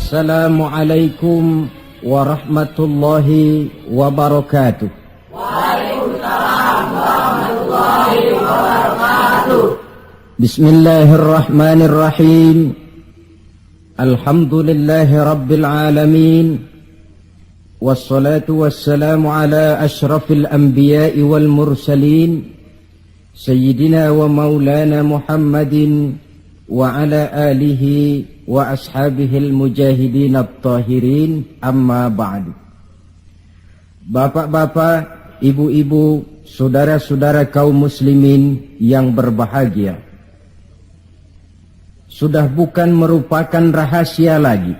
Assalamualaikum warahmatullahi wabarakatuh. Waalaikumsalam warahmatullahi wabarakatuh. Bismillahirrahmanirrahim. Alhamdulillahi rabbil alamin. Wassalatu wassalamu ala ashrafil anbiya'i wal mursalin, Sayyidina wa maulana Muhammadin wa ala alihi wa ashabihil mujahidin at-tahirin, amma ba'du. Bapak-bapak, ibu-ibu, saudara-saudara kaum muslimin yang berbahagia, sudah bukan merupakan rahasia lagi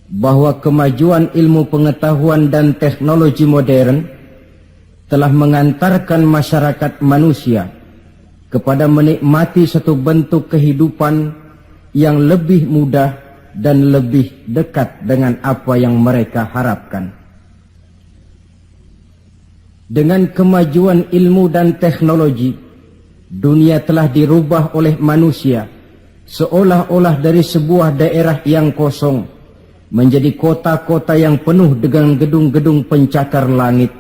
bahwa kemajuan ilmu pengetahuan dan teknologi modern telah mengantarkan masyarakat manusia kepada menikmati satu bentuk kehidupan yang lebih mudah dan lebih dekat dengan apa yang mereka harapkan. Dengan kemajuan ilmu dan teknologi, dunia telah dirubah oleh manusia seolah-olah dari sebuah daerah yang kosong menjadi kota-kota yang penuh dengan gedung-gedung pencakar langit.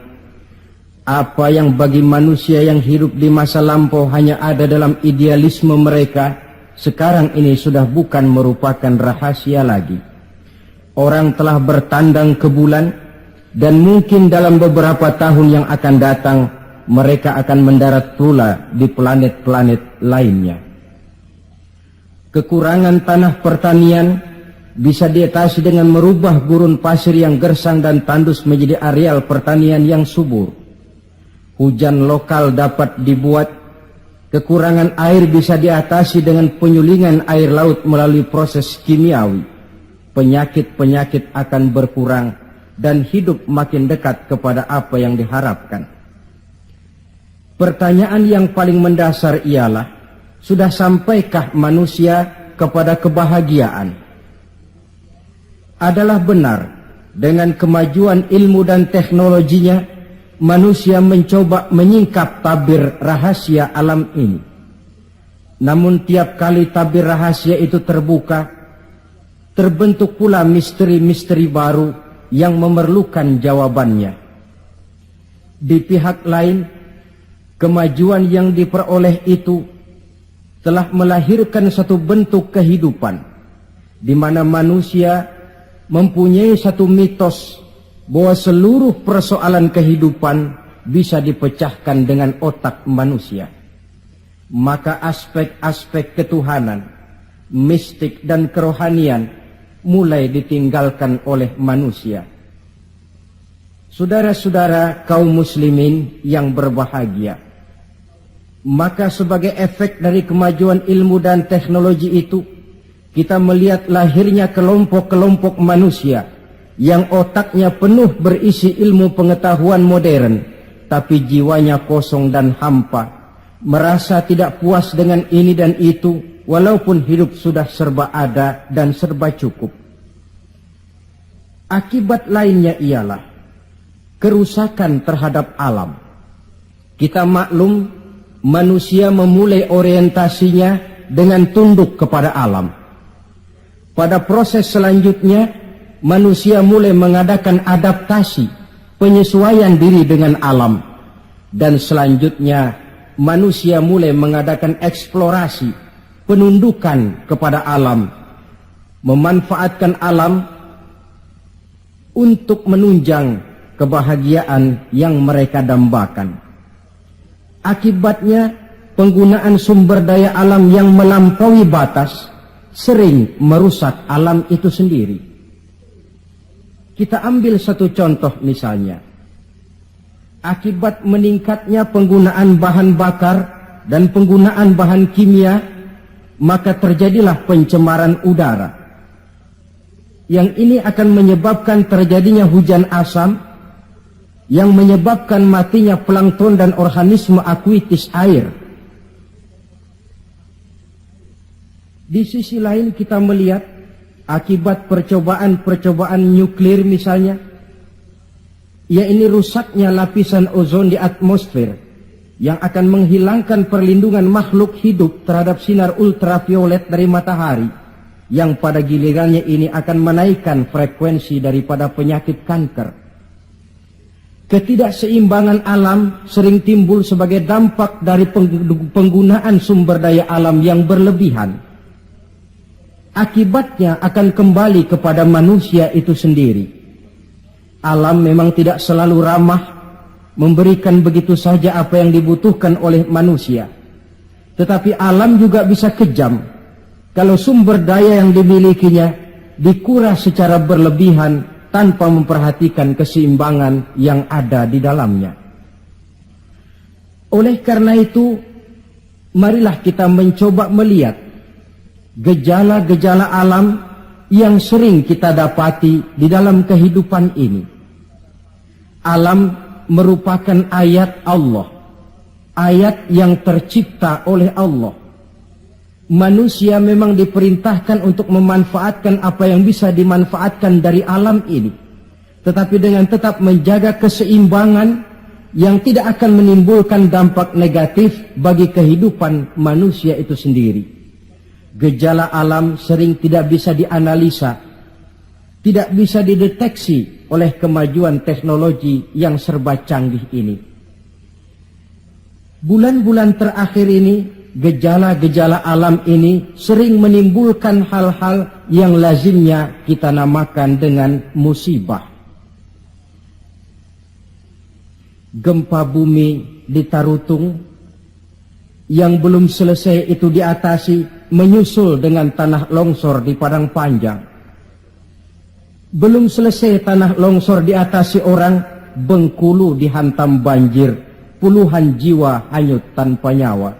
Apa yang bagi manusia yang hidup di masa lampau hanya ada dalam idealisme mereka, sekarang ini sudah bukan merupakan rahasia lagi. Orang telah bertandang ke bulan, dan mungkin dalam beberapa tahun yang akan datang mereka akan mendarat pula di planet-planet lainnya. Kekurangan tanah pertanian bisa diatasi dengan merubah gurun pasir yang gersang dan tandus menjadi areal pertanian yang subur. Hujan lokal dapat dibuat. Kekurangan air bisa diatasi dengan penyulingan air laut melalui proses kimiawi. Penyakit-penyakit akan berkurang dan hidup makin dekat kepada apa yang diharapkan. Pertanyaan yang paling mendasar ialah, sudah sampaikah manusia kepada kebahagiaan? Adalah benar, dengan kemajuan ilmu dan teknologinya, manusia mencoba menyingkap tabir rahasia alam ini. Namun tiap kali tabir rahasia itu terbuka, terbentuk pula misteri-misteri baru yang memerlukan jawabannya. Di pihak lain, kemajuan yang diperoleh itu telah melahirkan satu bentuk kehidupan di mana manusia mempunyai satu mitos bahwa seluruh persoalan kehidupan bisa dipecahkan dengan otak manusia. Maka aspek-aspek ketuhanan, mistik dan kerohanian mulai ditinggalkan oleh manusia. Saudara-saudara kaum muslimin yang berbahagia, maka sebagai efek dari kemajuan ilmu dan teknologi itu, kita melihat lahirnya kelompok-kelompok manusia yang otaknya penuh berisi ilmu pengetahuan modern, tapi jiwanya kosong dan hampa, merasa tidak puas dengan ini dan itu, walaupun hidup sudah serba ada dan serba cukup. Akibat lainnya ialah kerusakan terhadap alam. Kita maklum, manusia memulai orientasinya dengan tunduk kepada alam. Pada proses selanjutnya, manusia mulai mengadakan adaptasi, penyesuaian diri dengan alam. Dan selanjutnya, manusia mulai mengadakan eksplorasi, penundukan kepada alam, memanfaatkan alam untuk menunjang kebahagiaan yang mereka dambakan. Akibatnya, penggunaan sumber daya alam yang melampaui batas sering merusak alam itu sendiri. Kita ambil satu contoh misalnya. Akibat meningkatnya penggunaan bahan bakar dan penggunaan bahan kimia, maka terjadilah pencemaran udara. Yang ini akan menyebabkan terjadinya hujan asam, yang menyebabkan matinya plankton dan organisme akuitis air. Di sisi lain kita melihat akibat percobaan-percobaan nuklir misalnya, yaitu rusaknya lapisan ozon di atmosfer yang akan menghilangkan perlindungan makhluk hidup terhadap sinar ultraviolet dari matahari, yang pada gilirannya ini akan menaikkan frekuensi daripada penyakit kanker. Ketidakseimbangan alam sering timbul sebagai dampak dari penggunaan sumber daya alam yang berlebihan. Akibatnya akan kembali kepada manusia itu sendiri. Alam memang tidak selalu ramah, memberikan begitu saja apa yang dibutuhkan oleh manusia. Tetapi alam juga bisa kejam kalau sumber daya yang dimilikinya dikuras secara berlebihan tanpa memperhatikan keseimbangan yang ada di dalamnya. Oleh karena itu, marilah kita mencoba melihat gejala-gejala alam yang sering kita dapati di dalam kehidupan ini. Alam merupakan ayat Allah, ayat yang tercipta oleh Allah. Manusia memang diperintahkan untuk memanfaatkan apa yang bisa dimanfaatkan dari alam ini, tetapi dengan tetap menjaga keseimbangan yang tidak akan menimbulkan dampak negatif bagi kehidupan manusia itu sendiri. Gejala alam sering tidak bisa dianalisa, tidak bisa dideteksi oleh kemajuan teknologi yang serba canggih ini. Bulan-bulan terakhir ini, gejala-gejala alam ini sering menimbulkan hal-hal yang lazimnya kita namakan dengan musibah. Gempa bumi di Tarutung yang belum selesai itu diatasi, menyusul dengan tanah longsor di Padang Panjang. Belum selesai tanah longsor diatasi orang, Bengkulu dihantam banjir, puluhan jiwa hanyut tanpa nyawa.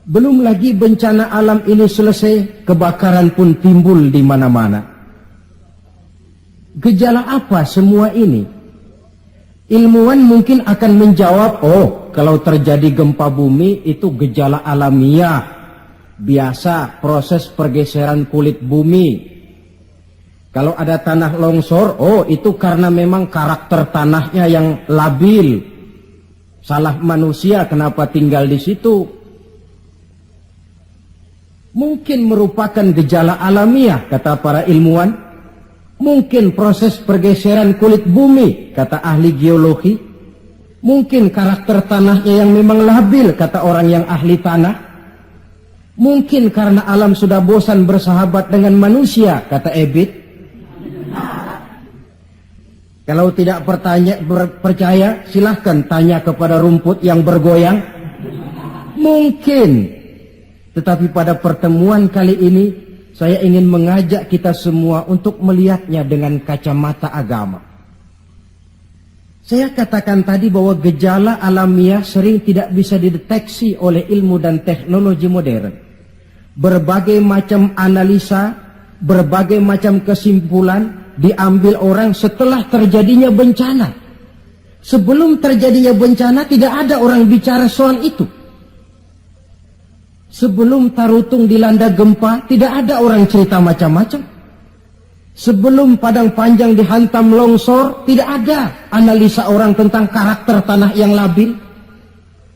Belum lagi bencana alam ini selesai, kebakaran pun timbul di mana-mana. Gejala apa semua ini? Ilmuwan mungkin akan menjawab, oh, kalau terjadi gempa bumi itu gejala alamiah, biasa proses pergeseran kulit bumi. Kalau ada tanah longsor, oh itu karena memang karakter tanahnya yang labil. Salah manusia kenapa tinggal di situ. Mungkin merupakan gejala alamiah, kata para ilmuwan. Mungkin proses pergeseran kulit bumi, kata ahli geologi. Mungkin karakter tanahnya yang memang labil, kata orang yang ahli tanah. Mungkin karena alam sudah bosan bersahabat dengan manusia, kata Ebit. Kalau tidak percaya, silahkan tanya kepada rumput yang bergoyang. Mungkin. Tetapi pada pertemuan kali ini, saya ingin mengajak kita semua untuk melihatnya dengan kacamata agama. Saya katakan tadi bahwa gejala alamiah sering tidak bisa dideteksi oleh ilmu dan teknologi modern. Berbagai macam analisa, berbagai macam kesimpulan diambil orang setelah terjadinya bencana. Sebelum terjadinya bencana tidak ada orang bicara soal itu. Sebelum Tarutung dilanda gempa, tidak ada orang cerita macam-macam. Sebelum Padang Panjang dihantam longsor, tidak ada analisa orang tentang karakter tanah yang labil.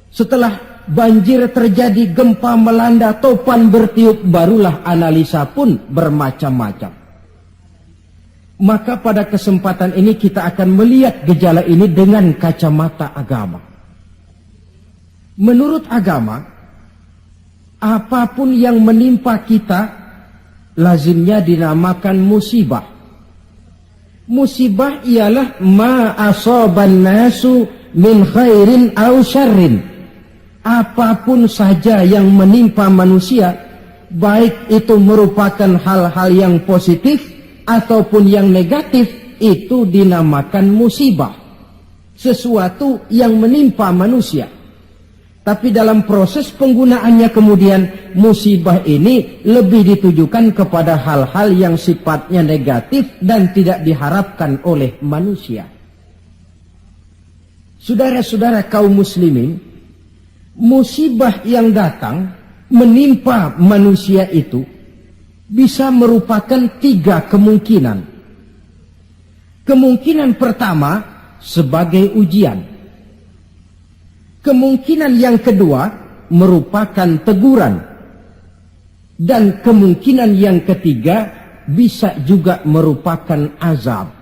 Setelah banjir terjadi, gempa melanda, topan bertiup, barulah analisa pun bermacam-macam. Maka pada kesempatan ini kita akan melihat gejala ini dengan kacamata agama. Menurut agama, apapun yang menimpa kita lazimnya dinamakan musibah. Musibah ialah ma asaban nasu min khairin aw syarrin. Apapun saja yang menimpa manusia, baik itu merupakan hal-hal yang positif ataupun yang negatif, itu dinamakan musibah. Sesuatu yang menimpa manusia. Tapi dalam proses penggunaannya kemudian, musibah ini lebih ditujukan kepada hal-hal yang sifatnya negatif dan tidak diharapkan oleh manusia. Saudara-saudara kaum muslimin, musibah yang datang menimpa manusia itu bisa merupakan 3 kemungkinan. Kemungkinan pertama sebagai ujian. Kemungkinan yang kedua merupakan teguran. Dan kemungkinan yang ketiga bisa juga merupakan azab.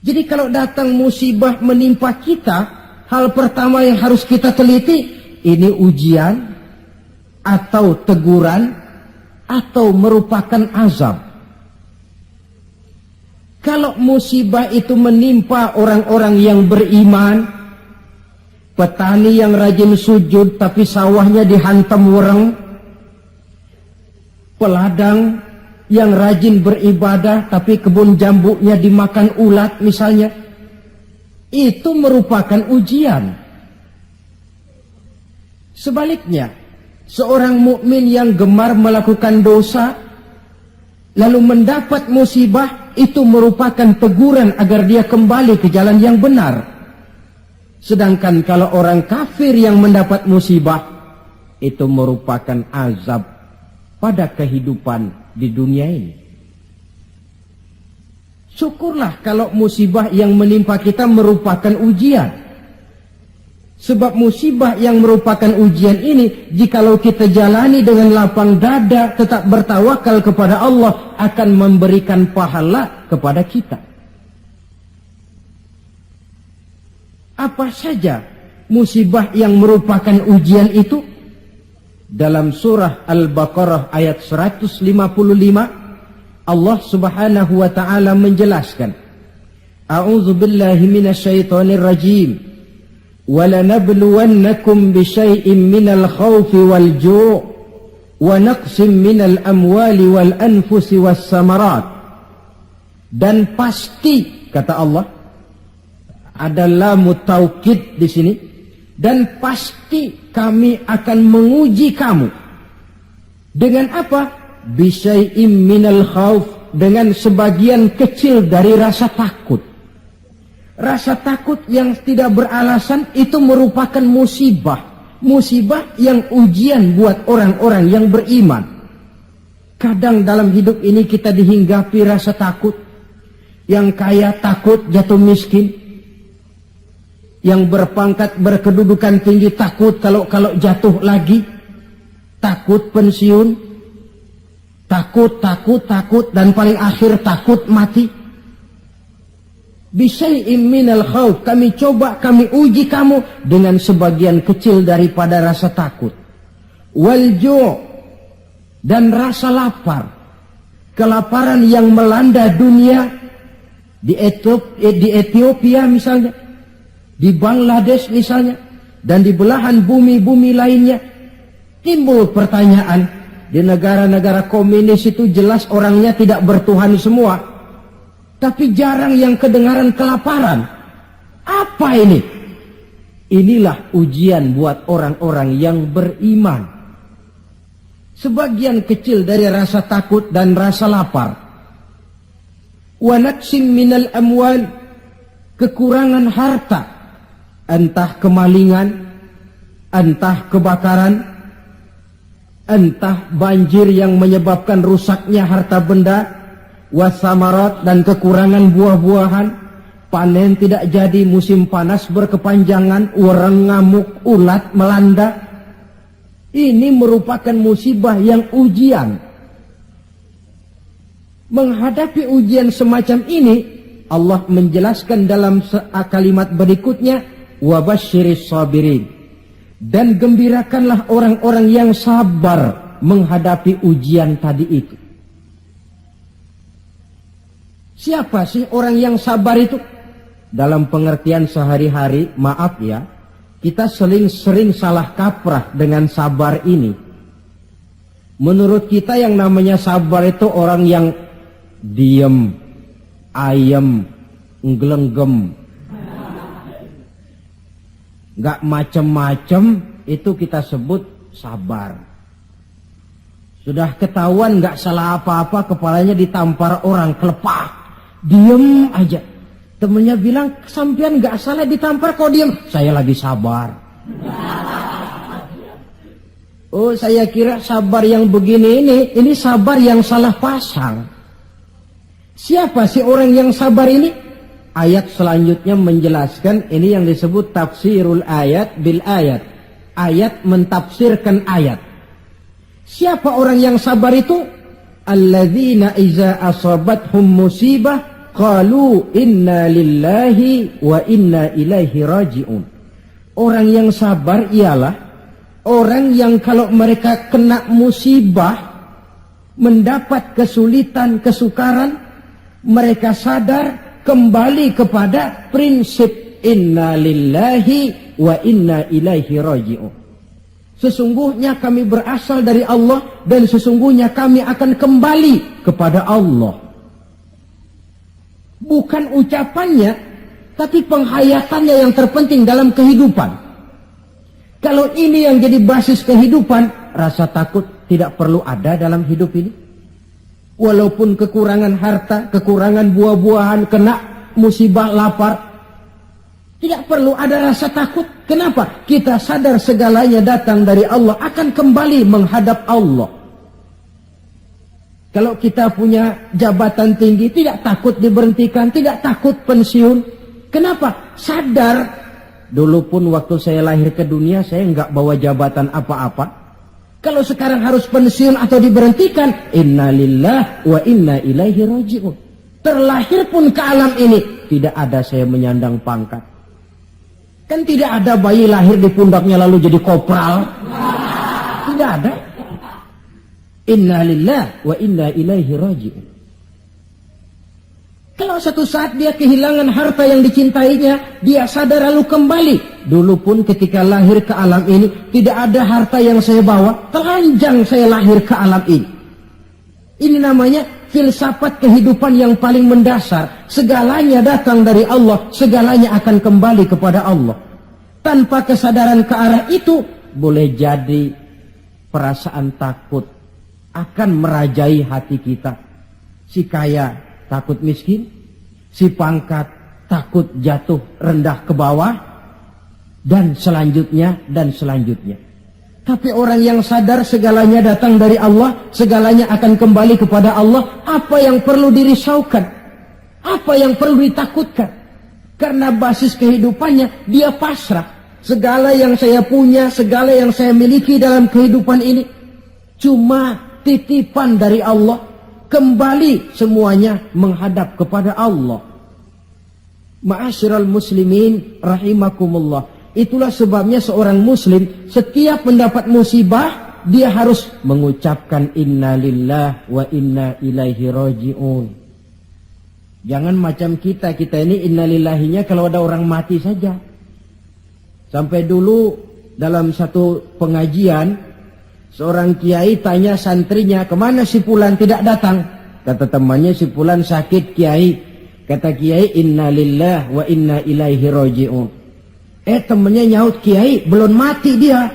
Jadi kalau datang musibah menimpa kita, hal pertama yang harus kita teliti, ini ujian atau teguran atau merupakan azab. Kalau musibah itu menimpa orang-orang yang beriman, petani yang rajin sujud tapi sawahnya dihantam wereng, peladang yang rajin beribadah tapi kebun jambunya dimakan ulat misalnya, itu merupakan ujian. Sebaliknya, seorang mukmin yang gemar melakukan dosa lalu mendapat musibah, itu merupakan teguran agar dia kembali ke jalan yang benar. Sedangkan kalau orang kafir yang mendapat musibah, itu merupakan azab pada kehidupan di dunia ini. Syukurlah kalau musibah yang menimpa kita merupakan ujian. Sebab musibah yang merupakan ujian ini, jikalau kita jalani dengan lapang dada, tetap bertawakal kepada Allah, akan memberikan pahala kepada kita. Apa saja musibah yang merupakan ujian itu? Dalam surah Al-Baqarah ayat 155, Allah subhanahu wa ta'ala menjelaskan, A'udzu billahi minasyaitonir rajim. وَلَنَبْلُوَنَّكُمْ بِشَيْءٍ مِّنَ الْخَوْفِ وَالْجُوعِ وَنَقْصٍ مِّنَ الْأَمْوَالِ وَالْأَنْفُسِ وَالثَّمَرَاتِ. Dan pasti, kata Allah, ada lamu taukid di sini, dan pasti kami akan menguji kamu. Dengan apa? بِشَيْءٍ مِّنَ الْخَوْفِ, dengan sebagian kecil dari rasa takut. Rasa takut yang tidak beralasan itu merupakan musibah. Musibah yang ujian buat orang-orang yang beriman. Kadang dalam hidup ini kita dihinggapi rasa takut. Yang kaya takut jatuh miskin. Yang berpangkat berkedudukan tinggi takut kalau jatuh lagi. Takut pensiun. Takut, dan paling akhir takut mati. Bisyai'im minal khauf, kami coba, kami uji kamu dengan sebagian kecil daripada rasa takut. Wal ju', dan rasa lapar. Kelaparan yang melanda dunia di Ethiopia misalnya, di Bangladesh misalnya, dan di belahan bumi-bumi lainnya. Timbul pertanyaan, di negara-negara komunis itu jelas orangnya tidak bertuhan semua. Tapi jarang yang kedengaran kelaparan. Apa ini? Inilah ujian buat orang-orang yang beriman. Sebagian kecil dari rasa takut dan rasa lapar. Wa naqsim minal amwal, kekurangan harta. Entah kemalingan, entah kebakaran, entah banjir yang menyebabkan rusaknya harta benda, wasamarat, dan kekurangan buah-buahan, panen tidak jadi, musim panas berkepanjangan, wereng ngamuk, ulat melanda. Ini merupakan musibah yang ujian. Menghadapi ujian semacam ini, Allah menjelaskan dalam kalimat berikutnya, wabasyiris sabirin, dan gembirakanlah orang-orang yang sabar menghadapi ujian tadi itu. Siapa sih orang yang sabar itu? Dalam pengertian sehari-hari, maaf ya, kita sering salah kaprah dengan sabar ini. Menurut kita yang namanya sabar itu orang yang diem, ayem, nggelenggem, gak macem-macem, itu kita sebut sabar. Sudah ketahuan gak salah apa-apa, kepalanya ditampar orang, kelepah, diem aja. Temennya bilang, sampean gak salah ditampar kok diem. Saya lagi sabar. Oh, saya kira sabar yang begini ini sabar yang salah pasang. Siapa sih orang yang sabar ini? Ayat selanjutnya menjelaskan, ini yang disebut tafsirul ayat bil ayat. Ayat mentafsirkan ayat. Siapa orang yang sabar itu? Alladzina iza asabathum musibah qalu inna lillahi wa inna ilaihi raji'un. Orang yang sabar ialah orang yang kalau mereka kena musibah, mendapat kesulitan, kesukaran, mereka sadar kembali kepada prinsip inna lillahi wa inna ilaihi raji'un. Sesungguhnya kami berasal dari Allah dan sesungguhnya kami akan kembali kepada Allah. Bukan ucapannya, tapi penghayatannya yang terpenting dalam kehidupan. Kalau ini yang jadi basis kehidupan, rasa takut tidak perlu ada dalam hidup ini. Walaupun kekurangan harta, kekurangan buah-buahan, kena musibah lapar, tidak perlu ada rasa takut. Kenapa? Kita sadar segalanya datang dari Allah, akan kembali menghadap Allah. Kalau kita punya jabatan tinggi, tidak takut diberhentikan, tidak takut pensiun. Kenapa? Sadar. Dulu pun waktu saya lahir ke dunia, saya enggak bawa jabatan apa-apa. Kalau sekarang harus pensiun atau diberhentikan, innalillah wa inna ilaihi raji'un. Terlahir pun ke alam ini, tidak ada saya menyandang pangkat. Kan tidak ada bayi lahir di pundaknya lalu jadi kopral. Tidak ada. Innalillah wa inna ilaihi raji'un. Kalau satu saat dia kehilangan harta yang dicintainya, dia sadar lalu kembali. Dulu pun ketika lahir ke alam ini, tidak ada harta yang saya bawa, telanjang saya lahir ke alam ini. Ini namanya filsafat kehidupan yang paling mendasar. Segalanya datang dari Allah, segalanya akan kembali kepada Allah. Tanpa kesadaran ke arah itu, boleh jadi perasaan takut akan merajai hati kita. Si kaya takut miskin, si pangkat takut jatuh rendah ke bawah, dan selanjutnya, dan selanjutnya. Tapi orang yang sadar segalanya datang dari Allah, segalanya akan kembali kepada Allah, apa yang perlu dirisaukan? Apa yang perlu ditakutkan? Karena basis kehidupannya, dia pasrah. Segala yang saya punya, segala yang saya miliki dalam kehidupan ini, cuma titipan dari Allah. Kembali semuanya menghadap kepada Allah. Ma'asyiral muslimin rahimakumullah. Itulah sebabnya seorang muslim setiap mendapat musibah, dia harus mengucapkan innalillah wa inna ilaihi raji'un. Jangan macam kita ini innalillahinya kalau ada orang mati saja. Sampai dulu dalam satu pengajian, seorang kiai tanya santrinya, kemana si fulan tidak datang? Kata temannya, si fulan sakit kiai. Kata kiai, innalillah wa inna ilaihi raji'un. Temannya nyaut, kiai belum mati dia.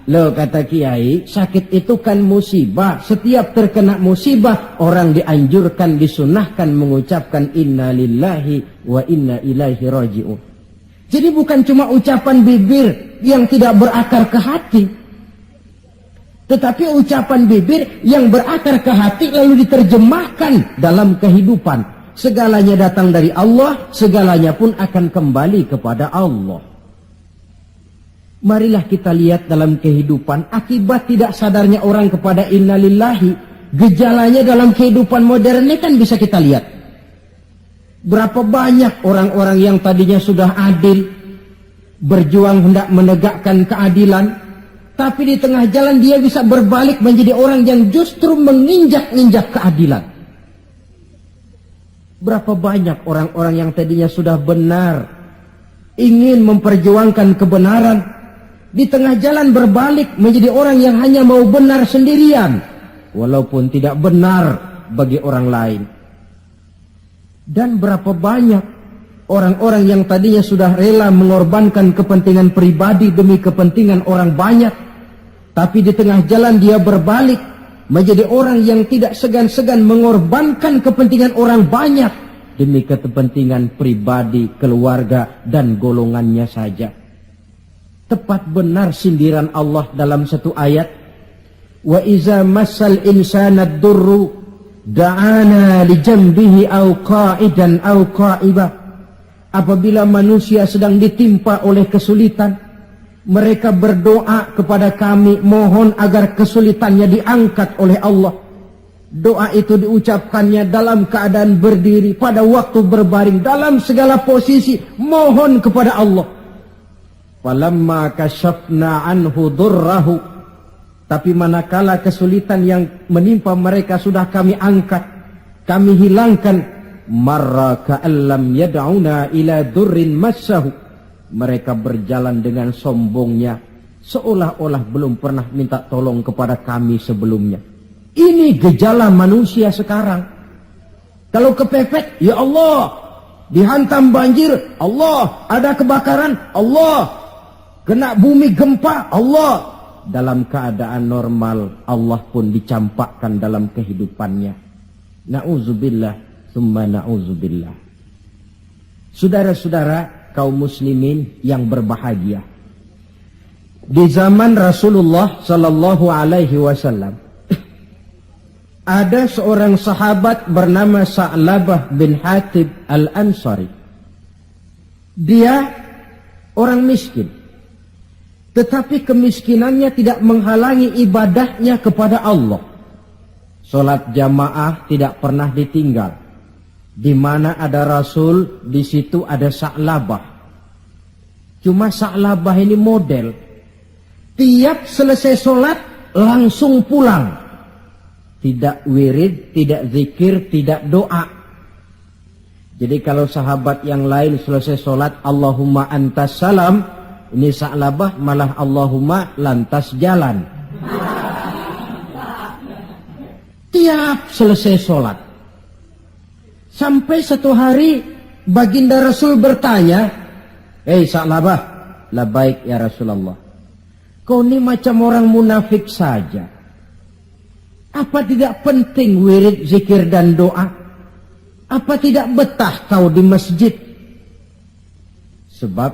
Loh, kata kiai, sakit itu kan musibah. Setiap terkena musibah, orang dianjurkan, disunahkan mengucapkan innalillahi wa inna ilaihi raji'un. Jadi bukan cuma ucapan bibir yang tidak berakar ke hati, tetapi ucapan bibir yang berakar ke hati lalu diterjemahkan dalam kehidupan. Segalanya datang dari Allah, segalanya pun akan kembali kepada Allah. Marilah kita lihat dalam kehidupan, akibat tidak sadarnya orang kepada innalillahi, gejalanya dalam kehidupan modern ini kan bisa kita lihat. Berapa banyak orang-orang yang tadinya sudah adil, berjuang hendak menegakkan keadilan, tapi di tengah jalan dia bisa berbalik menjadi orang yang justru menginjak-injak keadilan. Berapa banyak orang-orang yang tadinya sudah benar, ingin memperjuangkan kebenaran, di tengah jalan berbalik menjadi orang yang hanya mau benar sendirian, walaupun tidak benar bagi orang lain. Dan berapa banyak orang-orang yang tadinya sudah rela mengorbankan kepentingan pribadi demi kepentingan orang banyak, tapi di tengah jalan dia berbalik menjadi orang yang tidak segan-segan mengorbankan kepentingan orang banyak demi kepentingan pribadi, keluarga, dan golongannya saja. Tepat benar sindiran Allah dalam satu ayat, wa iza massal insana ad-durru da'ana li jambihi aw qa'idan aw qa'ibah. Apabila manusia sedang ditimpa oleh kesulitan, Mereka berdoa kepada kami, mohon agar kesulitannya diangkat oleh Allah. Doa itu diucapkannya dalam keadaan berdiri, pada waktu berbaring, dalam segala posisi, mohon kepada Allah. Falamma kasyafna anhu durrahu, tapi manakala kesulitan yang menimpa mereka sudah kami angkat, kami hilangkan, marra ka'allam yad'una ila durrin massahu, mereka berjalan dengan sombongnya, seolah-olah belum pernah minta tolong kepada kami sebelumnya. Ini gejala manusia sekarang. Kalau kepepet, ya Allah. Dihantam banjir, Allah. Ada kebakaran, Allah. Kena bumi gempa, Allah. Dalam keadaan normal, Allah pun dicampakkan dalam kehidupannya. Na'udzubillah, summa na'udzubillah. Saudara-saudara kaum muslimin yang berbahagia, di zaman Rasulullah sallallahu alaihi wasallam ada seorang sahabat bernama Sa'labah bin Hatib Al-Ansari. Dia orang miskin, tetapi kemiskinannya tidak menghalangi ibadahnya kepada Allah. Salat jamaah tidak pernah ditinggal. Di mana ada Rasul, di situ ada Sa'labah. Cuma Sa'labah ini model. Tiap selesai sholat langsung pulang. Tidak wirid, tidak zikir, tidak doa. Jadi kalau sahabat yang lain selesai sholat Allahumma antas salam, ini Sa'labah malah Allahumma lantas jalan. Tiap selesai sholat. Sampai satu hari baginda Rasul bertanya, "Hei Sa'labah," "Labaik ya Rasulullah." "Kau ini macam orang munafik saja. Apa tidak penting wirid, zikir dan doa? Apa tidak betah kau di masjid?" Sebab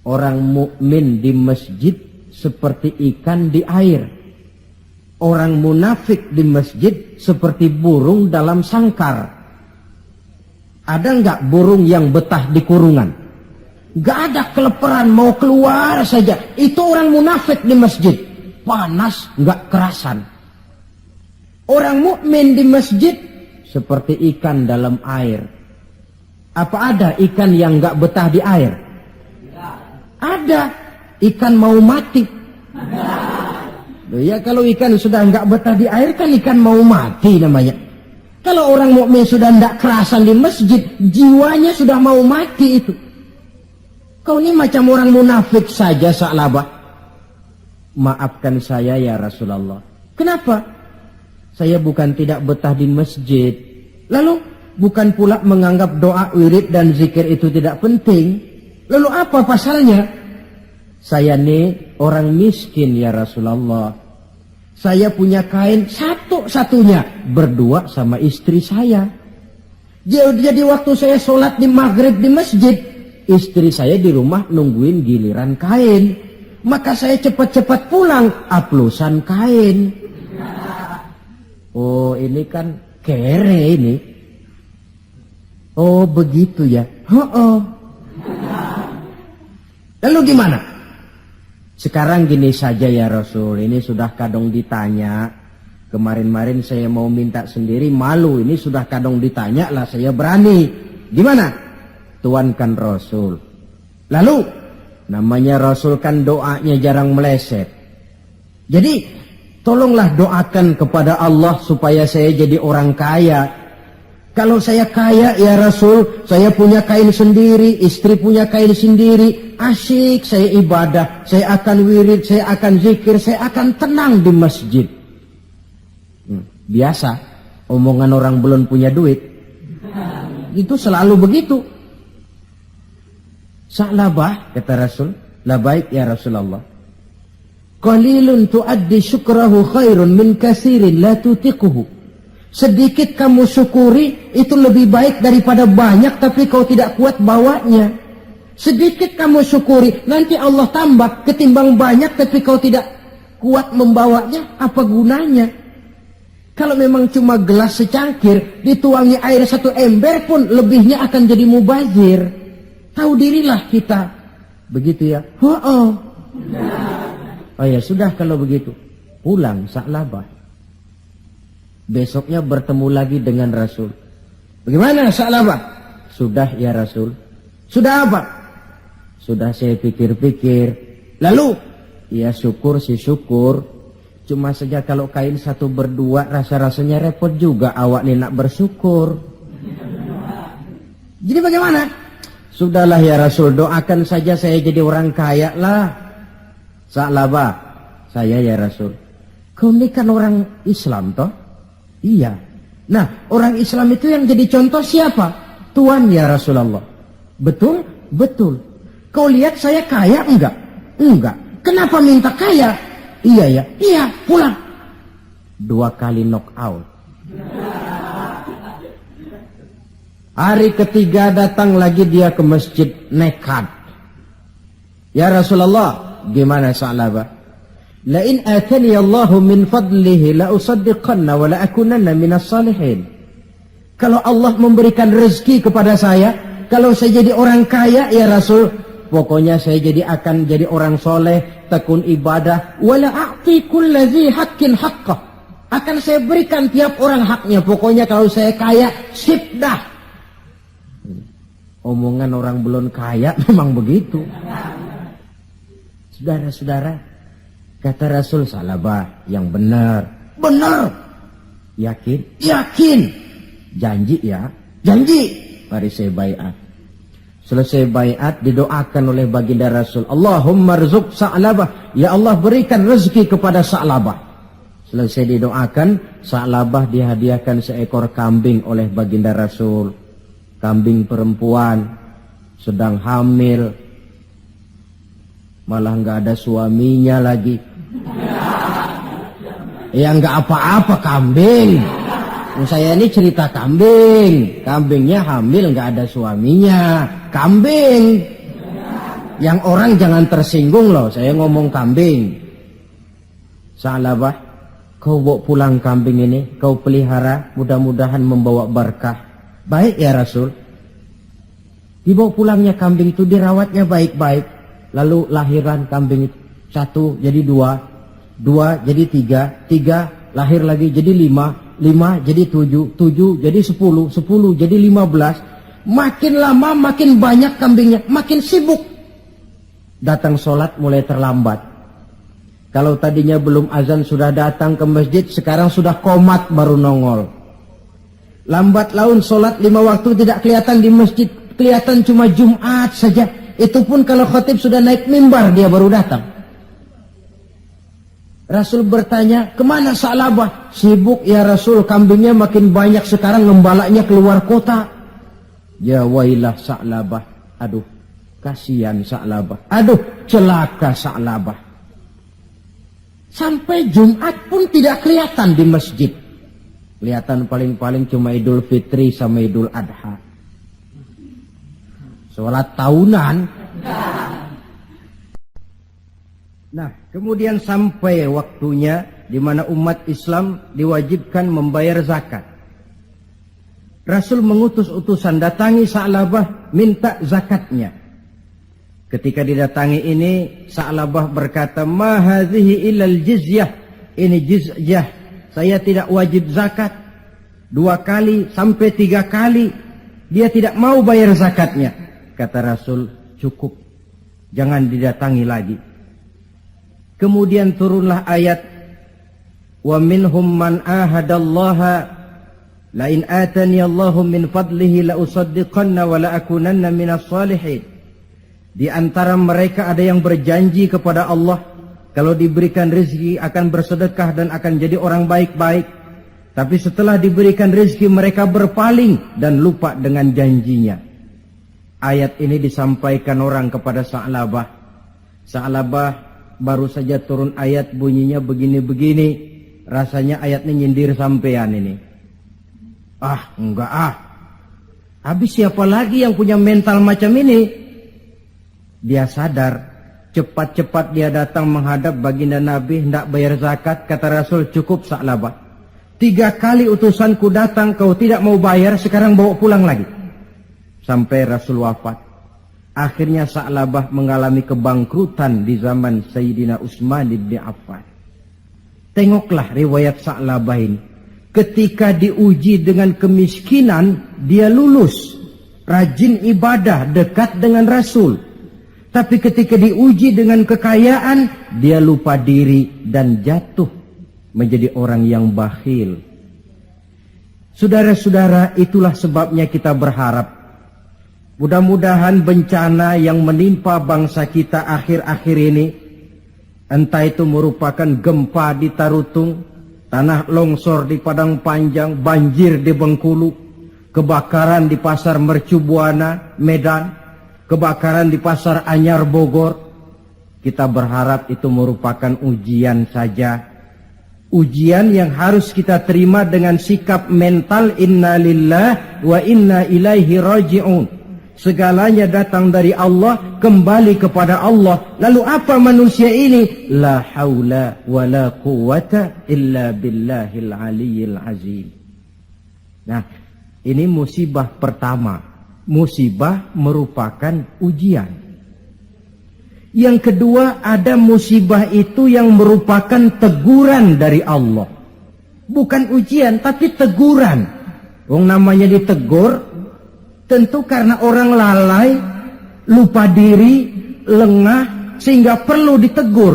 orang mukmin di masjid seperti ikan di air. Orang munafik di masjid seperti burung dalam sangkar. Ada enggak burung yang betah di kurungan? Enggak ada, keleparan mau keluar saja. Itu orang munafik di masjid. Panas enggak kerasan. Orang mukmin di masjid seperti ikan dalam air. Apa ada ikan yang enggak betah di air? Ada. Ikan mau mati. Ya kalau ikan sudah enggak betah di air kan ikan mau mati namanya. Kalau orang mukmin sudah enggak kerasan di masjid, jiwanya sudah mau mati itu. Kau ini macam orang munafik saja Sa'labah. Maafkan saya ya Rasulullah. Kenapa? Saya bukan tidak betah di masjid. Lalu bukan pula menganggap doa, wirid dan zikir itu tidak penting. Lalu apa pasalnya? Saya ini orang miskin ya Rasulullah. Saya punya kain satu-satunya, berdua sama istri saya. Jadi waktu saya sholat di maghrib di masjid, istri saya di rumah nungguin giliran kain. Maka saya cepat-cepat pulang, aplusan kain. Oh ini kan kere ini. Oh begitu ya. Lalu gimana? Sekarang gini saja ya Rasul, ini sudah kadang ditanya. Kemarin-marin saya mau minta sendiri, malu. Ini sudah kadang ditanya lah, saya berani. Gimana? Tuankan Rasul. Lalu, namanya Rasul kan doanya jarang meleset. Jadi, tolonglah doakan kepada Allah supaya saya jadi orang kaya. Kalau saya kaya ya Rasul, saya punya kain sendiri, istri punya kain sendiri, asyik saya ibadah, saya akan wirid, saya akan zikir, saya akan tenang di masjid. Biasa, omongan orang belum punya duit. Itu selalu begitu. Sa'labah, kata Rasul, labaik ya Rasulullah. Qalilun tuaddi syukrahu khairun min kasirin la tutiquhu. Sedikit kamu syukuri itu lebih baik daripada banyak tapi kau tidak kuat bawanya. Sedikit kamu syukuri nanti Allah tambah ketimbang banyak tapi kau tidak kuat membawanya, apa gunanya? Kalau memang cuma gelas secangkir dituangi air 1 ember pun lebihnya akan jadi mubazir. Tahu dirilah kita. Begitu ya? Oh ya sudah kalau begitu. Pulang Sa'labah. Besoknya bertemu lagi dengan Rasul. Bagaimana Sa'labah? Sudah ya Rasul. Sudah apa? Sudah saya pikir-pikir. Lalu? Ya syukur sih syukur. Cuma saja kalau kain satu berdua rasa-rasanya repot juga awak nih nak bersyukur. Jadi bagaimana? Sudahlah ya Rasul, doakan saja saya jadi orang kaya lah. Sa'labah, saya ya Rasul. Kau ini kan orang Islam toh? Iya. Nah, orang Islam itu yang jadi contoh siapa? Tuhan ya Rasulullah. Betul? Betul. Kau lihat saya kaya enggak? Enggak. Kenapa minta kaya? Iya ya. Iya, pulang. 2 kali knock out. Hari ketiga datang lagi dia ke masjid nekat. Ya Rasulullah, gimana Sa'labah? La in atani Allahu min fadlihi la usaddiqanna wa la akunanna minas salihin. Kalau Allah memberikan rezeki kepada saya, kalau saya jadi orang kaya ya Rasul, pokoknya saya akan jadi orang soleh, tekun ibadah. Wala a'ti kulladzi haqqin haqqah. Akan saya berikan tiap orang haknya. Pokoknya kalau saya kaya, sip dah. Omongan orang belum kaya memang begitu. Saudara-saudara, kata Rasul, Sa'labah yang benar. Benar. Yakin? Yakin. Janji ya? Janji. Mari saya baiat. Selesai baiat didoakan oleh baginda Rasul. Allahumma rzuq Sa'labah. Ya Allah berikan rezeki kepada Sa'labah. Selesai didoakan, Sa'labah dihadiahkan seekor kambing oleh baginda Rasul. Kambing perempuan. Sedang hamil. Malah nggak ada suaminya lagi. Ya nggak apa-apa kambing. Saya ini cerita kambing. Kambingnya hamil nggak ada suaminya. Kambing. Yang orang jangan tersinggung loh. Saya ngomong kambing. Sa'labah, kau bawa pulang kambing ini. Kau pelihara. Mudah-mudahan membawa berkah. Baik ya Rasul. Dibawa pulangnya kambing itu dirawatnya baik-baik. Lalu lahiran kambing itu 1 jadi 2, 2 jadi 3, 3 lahir lagi jadi 5, 5 jadi 7, 7 jadi 10, 10 jadi 15. Makin lama makin banyak kambingnya, makin sibuk. Datang sholat mulai terlambat. Kalau tadinya belum azan sudah datang ke masjid, sekarang sudah komat baru nongol. Lambat laun sholat 5 waktu tidak kelihatan di masjid, kelihatan cuma Jumat saja. Itu pun kalau khatib sudah naik mimbar dia baru datang. Rasul bertanya, kemana Sa'labah? Sibuk ya Rasul, kambingnya makin banyak sekarang, ngembalanya keluar kota. Ya wailah Sa'labah. Aduh, kasihan Sa'labah. Aduh, celaka Sa'labah. Sampai Jumat pun tidak kelihatan di masjid. Kelihatan paling-paling cuma Idul Fitri sama Idul Adha. Sholat tahunan. Nah, kemudian sampai waktunya di mana umat Islam diwajibkan membayar zakat. Rasul mengutus utusan, datangi Sa'labah, minta zakatnya. Ketika didatangi ini, Sa'labah berkata, ma hadhihi illal jizyah. Ini jizyah. Saya tidak wajib zakat. 2 kali sampai 3 kali. Dia tidak mau bayar zakatnya. Kata Rasul, cukup. Jangan didatangi lagi. Kemudian turunlah ayat, wa minhum man ahadallaha la in atani Allahu min fadlihi la usaddiqanna wa la akunanna minas salihin. Di antara mereka ada yang berjanji kepada Allah, kalau diberikan rezeki akan bersedekah dan akan jadi orang baik-baik. Tapi setelah diberikan rezeki mereka berpaling dan lupa dengan janjinya. Ayat ini disampaikan orang kepada Sa'labah. Sa'labah baru saja turun ayat bunyinya begini-begini. Rasanya ayatnya nyindir sampean ini. Ah, enggak ah. Habis siapa lagi yang punya mental macam ini? Dia sadar. Cepat-cepat dia datang menghadap baginda Nabi. Hendak bayar zakat. Kata Rasul, cukup Sa'labah. 3 kali utusanku datang, kau tidak mau bayar. Sekarang bawa pulang lagi. Sampai Rasul wafat. Akhirnya Sa'labah mengalami kebangkrutan di zaman Sayyidina Utsman bin Affan. Tengoklah riwayat Sa'labah ini. Ketika diuji dengan kemiskinan, dia lulus. Rajin ibadah, dekat dengan Rasul. Tapi ketika diuji dengan kekayaan, dia lupa diri dan jatuh menjadi orang yang bakhil. Saudara-saudara, itulah sebabnya kita berharap mudah-mudahan bencana yang menimpa bangsa kita akhir-akhir ini, entah itu merupakan gempa di Tarutung, tanah longsor di Padang Panjang, banjir di Bengkulu, kebakaran di Pasar Mercu Buana, Medan, kebakaran di Pasar Anyar Bogor, kita berharap itu merupakan ujian saja. Ujian yang harus kita terima dengan sikap mental inna lillah wa inna ilaihi raji'un. Segalanya datang dari Allah, kembali kepada Allah. Lalu apa manusia ini? La haula wa la quwata illa billahil aliyyil azim. Nah, ini musibah pertama. Musibah merupakan ujian. Yang kedua, ada musibah itu yang merupakan teguran dari Allah. Bukan ujian, tapi teguran. Wong namanya ditegur, tentu karena orang lalai, lupa diri, lengah, sehingga perlu ditegur.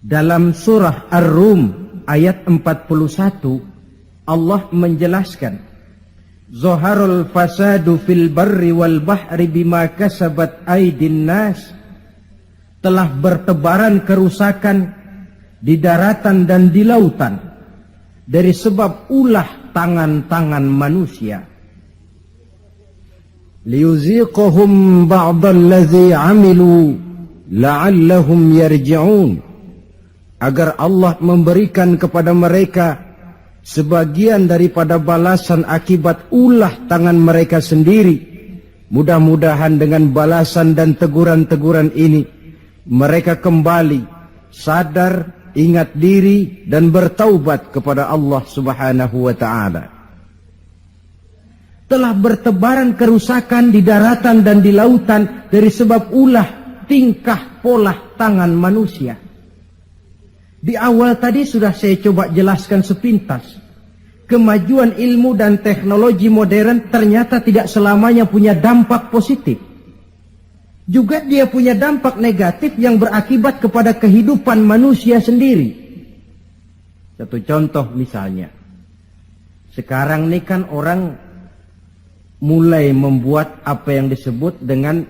Dalam surah Ar-Rum ayat 41, Allah menjelaskan, Zaharul fasadu fil barri wal bahri bima kasabat aydin nas. Telah bertebaran kerusakan di daratan dan di lautan dari sebab ulah tangan-tangan manusia. Liyuziqahum ba'dallazi 'amilu la'allahum yarji'un. Agar Allah memberikan kepada mereka sebagian daripada balasan akibat ulah tangan mereka sendiri. Mudah-mudahan dengan balasan dan teguran-teguran ini mereka kembali sadar, ingat diri dan bertaubat kepada Allah Subhanahu wa ta'ala. Telah bertebaran kerusakan di daratan dan di lautan dari sebab ulah tingkah pola tangan manusia. Di awal tadi sudah saya coba jelaskan sepintas. Kemajuan ilmu dan teknologi modern ternyata tidak selamanya punya dampak positif. Juga dia punya dampak negatif yang berakibat kepada kehidupan manusia sendiri. Satu contoh misalnya. Sekarang ini kan orang mulai membuat apa yang disebut dengan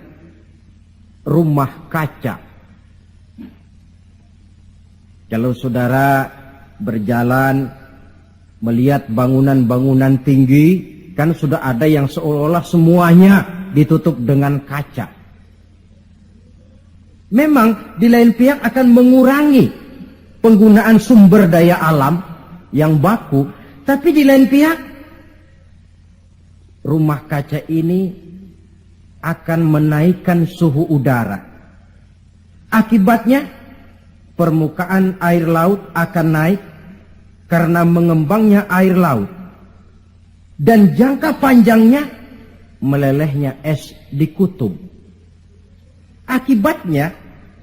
rumah kaca. Kalau saudara berjalan melihat bangunan-bangunan tinggi, kan sudah ada yang seolah-olah semuanya ditutup dengan kaca. Memang di lain pihak akan mengurangi penggunaan sumber daya alam yang baku, tapi di lain pihak rumah kaca ini akan menaikkan suhu udara. Akibatnya permukaan air laut akan naik karena mengembangnya air laut. Dan jangka panjangnya melelehnya es di kutub. Akibatnya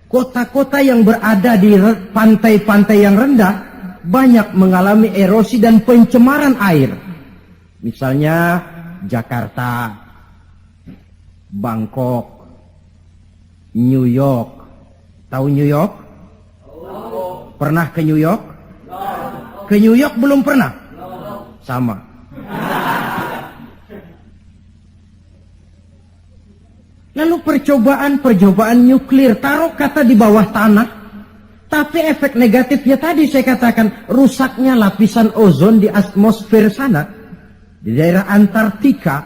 kota-kota yang berada di pantai-pantai yang rendah banyak mengalami erosi dan pencemaran air. Misalnya Jakarta, Bangkok, New York. Tahu New York? Pernah ke New York? Ke New York belum pernah? Sama. Lalu percobaan nuklir, taruh kata di bawah tanah, tapi efek negatifnya tadi saya katakan, rusaknya lapisan ozon di atmosfer sana, di daerah Antartika,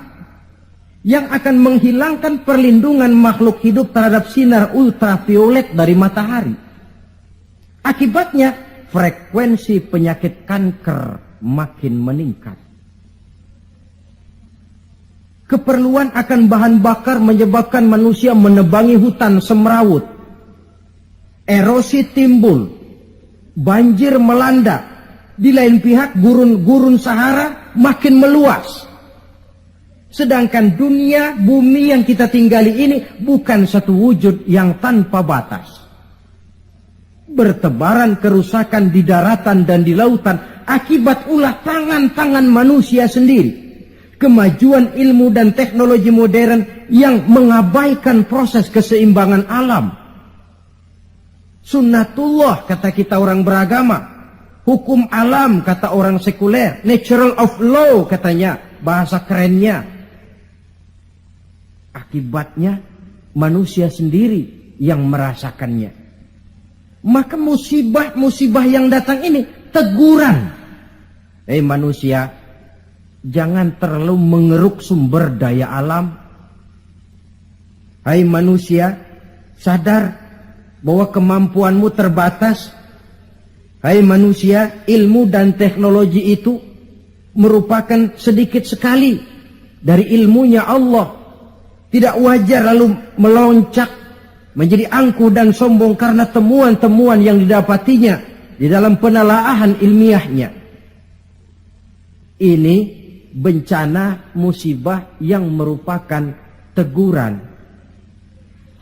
yang akan menghilangkan perlindungan makhluk hidup terhadap sinar ultraviolet dari matahari. Akibatnya frekuensi penyakit kanker makin meningkat. Keperluan akan bahan bakar menyebabkan manusia menebangi hutan semrawut. Erosi timbul, banjir melanda. Di lain pihak gurun-gurun Sahara makin meluas. Sedangkan dunia, bumi yang kita tinggali ini bukan satu wujud yang tanpa batas. Bertebaran kerusakan di daratan dan di lautan akibat ulah tangan-tangan manusia sendiri. Kemajuan ilmu dan teknologi modern yang mengabaikan proses keseimbangan alam. Sunnatullah kata kita orang beragama. Hukum alam kata orang sekuler. Natural of law katanya, bahasa kerennya. Akibatnya manusia sendiri yang merasakannya. Maka musibah-musibah yang datang ini teguran. Manusia, jangan terlalu mengeruk sumber daya alam. Hai manusia, sadar bahwa kemampuanmu terbatas. Hai manusia, ilmu dan teknologi itu merupakan sedikit sekali dari ilmunya Allah. Tidak wajar lalu meloncat menjadi angkuh dan sombong karena temuan-temuan yang didapatinya di dalam penelaahan ilmiahnya. Ini bencana musibah yang merupakan teguran.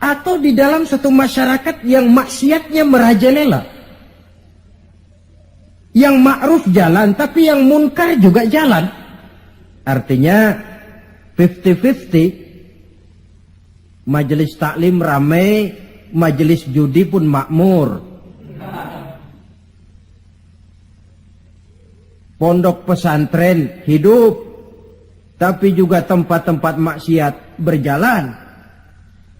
Atau di dalam satu masyarakat yang maksiatnya merajalela. Yang ma'ruf jalan, tapi yang munkar juga jalan. Artinya 50-50. Majelis taklim ramai, majelis judi pun makmur. Pondok pesantren hidup, tapi juga tempat-tempat maksiat berjalan.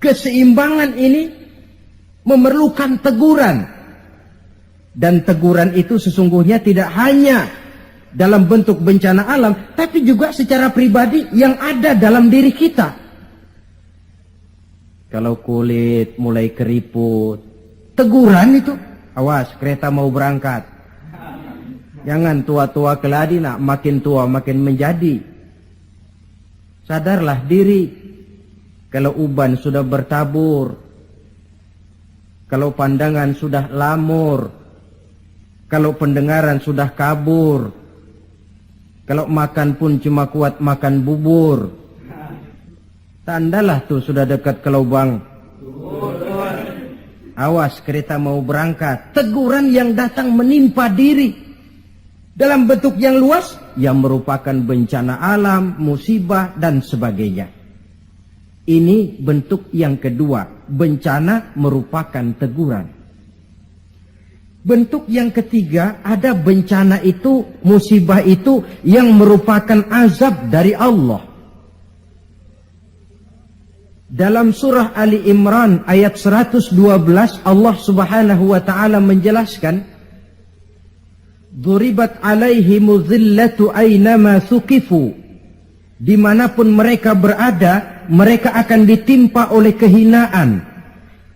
Keseimbangan ini memerlukan teguran. Dan teguran itu sesungguhnya tidak hanya dalam bentuk bencana alam, tapi juga secara pribadi yang ada dalam diri kita. Kalau kulit mulai keriput, teguran itu, awas kereta mau berangkat. Jangan tua-tua keladi nak, makin tua makin menjadi. Sadarlah diri. Kalau uban sudah bertabur, kalau pandangan sudah lamur, kalau pendengaran sudah kabur, kalau makan pun cuma kuat makan bubur, tandalah tuh sudah dekat ke lubang. Awas kereta mau berangkat. Teguran yang datang menimpa diri dalam bentuk yang luas yang merupakan bencana alam, musibah dan sebagainya. Ini bentuk yang kedua, bencana merupakan teguran. Bentuk yang ketiga, ada bencana itu, musibah itu yang merupakan azab dari Allah. Dalam surah Ali Imran ayat 112 Allah Subhanahu wa taala menjelaskan, "Duribat alaihimu dhillatu aynama thuqifu." Dimanapun mereka berada, mereka akan ditimpa oleh kehinaan.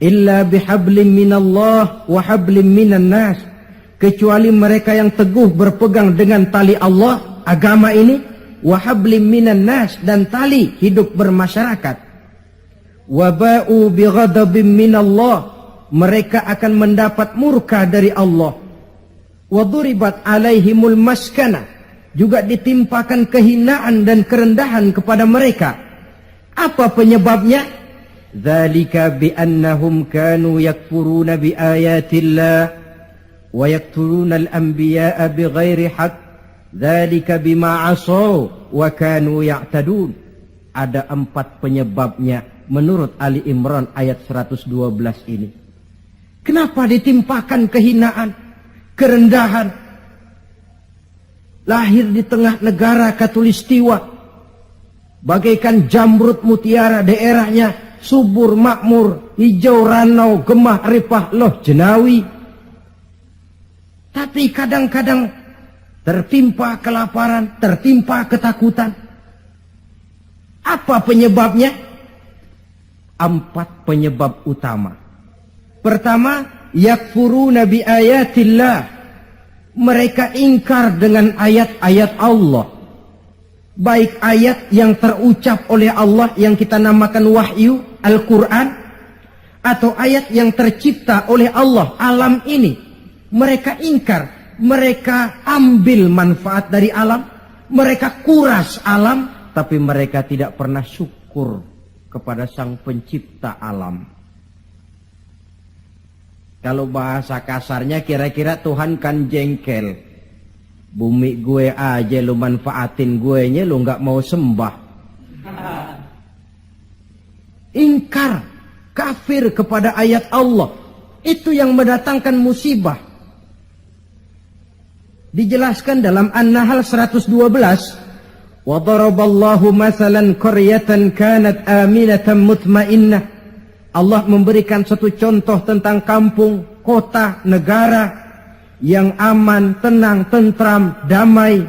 Illa bihablim minallah wa hablim minan nas. Kecuali mereka yang teguh berpegang dengan tali Allah, agama ini, wa hablim minan nas, dan tali hidup bermasyarakat. Wa ba'u bighadabim minallah. Mereka akan mendapat murka dari Allah. Wa duribat alaihimul maskana. Juga ditimpakan kehinaan dan kerendahan kepada mereka. Apa penyebabnya? Dzalika biannahum kanu yakfuruna biayatillah wa yaqtuluna al-anbiya'a bighairi haqq. Dzalika bima 'asaw wa kanu ya'tadun. Ada 4 penyebabnya menurut Ali Imran ayat 112 ini. Kenapa ditimpakan kehinaan, kerendahan? Lahir di tengah negara Katulistiwa, bagaikan jamrut mutiara, daerahnya subur makmur, hijau ranau, gemah ripah loh jenawi. Tapi kadang-kadang tertimpa kelaparan, tertimpa ketakutan. Apa penyebabnya? 4 penyebab utama. Pertama, yakfuruna bi ayatillah. Mereka ingkar dengan ayat-ayat Allah. Baik ayat yang terucap oleh Allah yang kita namakan wahyu, Al-Quran, atau ayat yang tercipta oleh Allah, alam ini. Mereka ingkar, mereka ambil manfaat dari alam, mereka kuras alam, tapi mereka tidak pernah syukur kepada Sang Pencipta alam. Kalau bahasa kasarnya kira-kira Tuhan kan jengkel. Bumi gue aja lu manfaatin gue nya, lu gak mau sembah. Ingkar, kafir kepada ayat Allah. Itu yang mendatangkan musibah. Dijelaskan dalam An-Nahl 112. Wa daraballahu mathalan qaryatan kanat aminatan mutmainnah. Allah memberikan satu contoh tentang kampung, kota, negara yang aman, tenang, tentram, damai.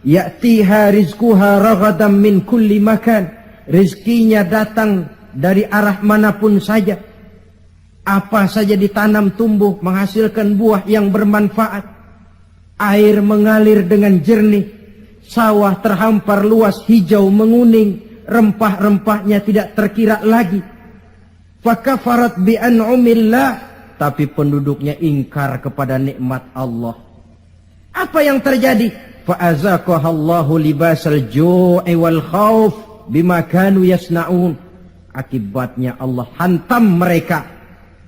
Ya'tiha rizquha ragadan min kulli makan. Rizkinya datang dari arah manapun saja. Apa saja ditanam tumbuh menghasilkan buah yang bermanfaat. Air mengalir dengan jernih, sawah terhampar luas hijau menguning, rempah-rempahnya tidak terkira lagi. Fakafarat bi an'umillah, tapi penduduknya ingkar kepada nikmat Allah. Apa yang terjadi? Fa'azaqahallahu libasal ju'i wal khauf bima kanu yasna'un. Akibatnya Allah hantam mereka